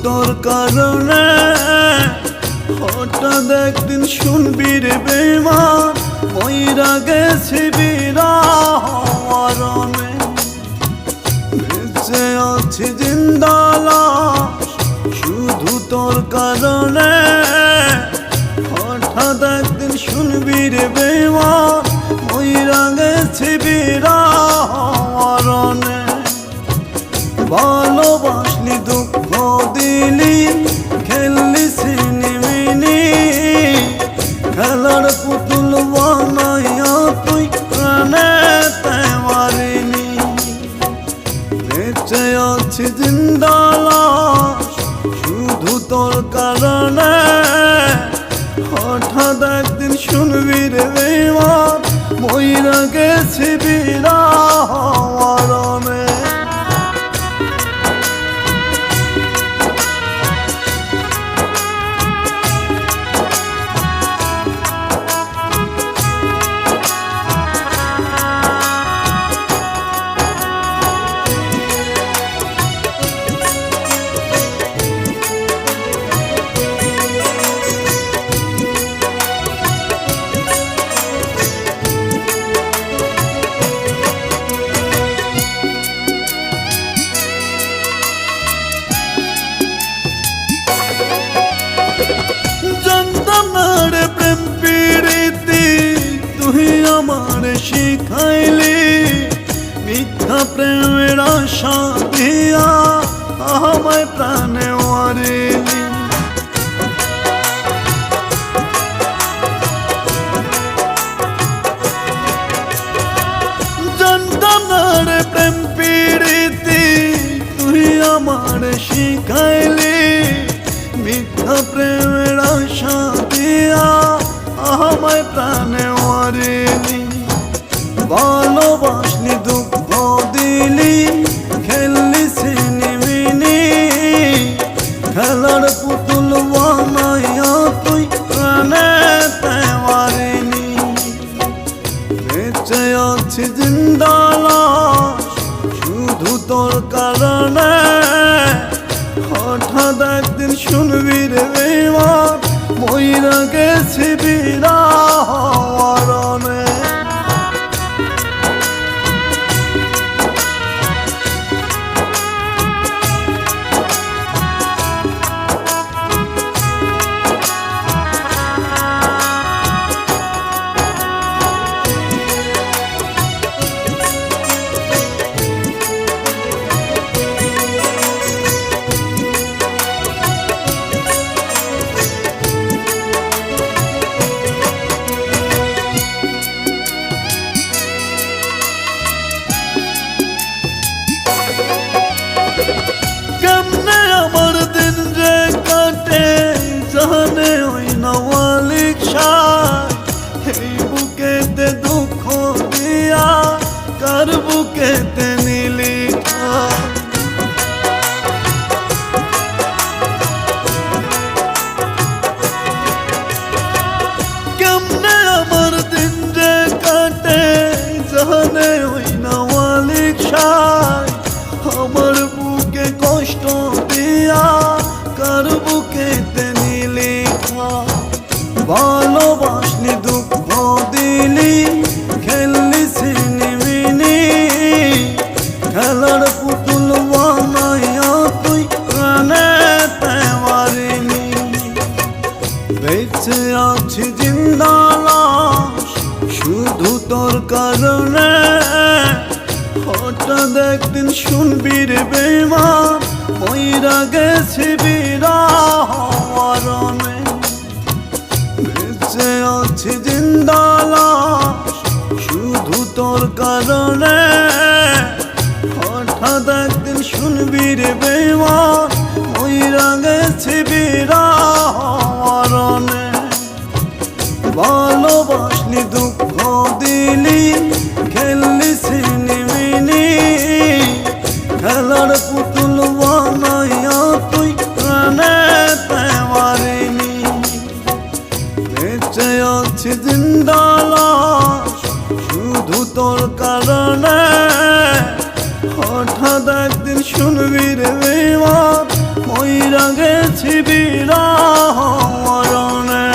তোর কারণে হঠাৎ একদিন শুনবি রে বেমান মইরা গেছি বিরহরণে বেঁচে আছি জিন্দা লাশ শুধু তোর কারণে হঠাৎ একদিন শুনবি রে বেমান মইরা গেছি বিরহরণে ভালোবাসলি দুঃখ দিলি খেললি সিনেমিনি খেলার পুতুল বানাইয়া তুই প্রাণেতে মারিনি বেঁচে আছি জিন্দা লাশ শুধু তোর কারণে হঠাৎ একদিন শুনবি রে বেমান মইরা গেছি বিরহরণে প্রেম পীড়িতি তুই আমার শিখাইলি মিথ্যা প্রেমের আশা দিয়া আমায় প্রাণে মারিলি জানতাম না রে প্রেম পীড়িতি তুই আমার শিখাইলি মিথ্যা প্রেমের আশা দিয়া আমায় প্রাণে মারিলি ভালোবাসলি দুঃখ দিলি খেললি সিনেমিনি খেলার পুতুল বানাইয়া তুই প্রাণেতে মারিনি বেঁচে আছি জিন্দা লাশ শুধু তোর কারণে হঠাৎ একদিন শুনবি রে বেমান মইরা গেছি বিরহরণে কেমনে আমার দিন যে কাটে জানে ওই নওয়ালিক শাহ এই বুকেতে দুঃখ দিয়া কার বুকেতে নিলি কেমনে আমার দিন যে কাটে জানে ওই নওয়ালিক শাহ আমার বুকে কষ্ট দিয়া কার বুকেতে নিলি ভালোবাসলি দুঃখ দিলি খেললি সিনেমিনি খেলার পুতুল বানাইয়া তুই প্রাণেতে মারিনি বেঁচে আছি জিন্দা লাশ শুধু তোর কারণে হঠাৎ একদিন শুনবি রে বেমান মইরা গেছি বিরহরণে বেঁচে আছি জিন্দা লাশ শুধু তোর কারণে হঠাৎ একদিন শুনবি রে বেমান মইরা গেছি বিরহরণে ভালোবাসলি দুঃখ দিলি খেললি সিনেমিনি খেলার পুতুল বানাইয়া তুই প্রাণেতে মারিনি বেঁচে আছি জিন্দা লাশ শুধু তোর কারণে হঠাৎ একদিন শুনবি রে বেমান মইরা গেছি বিরহ মরণে।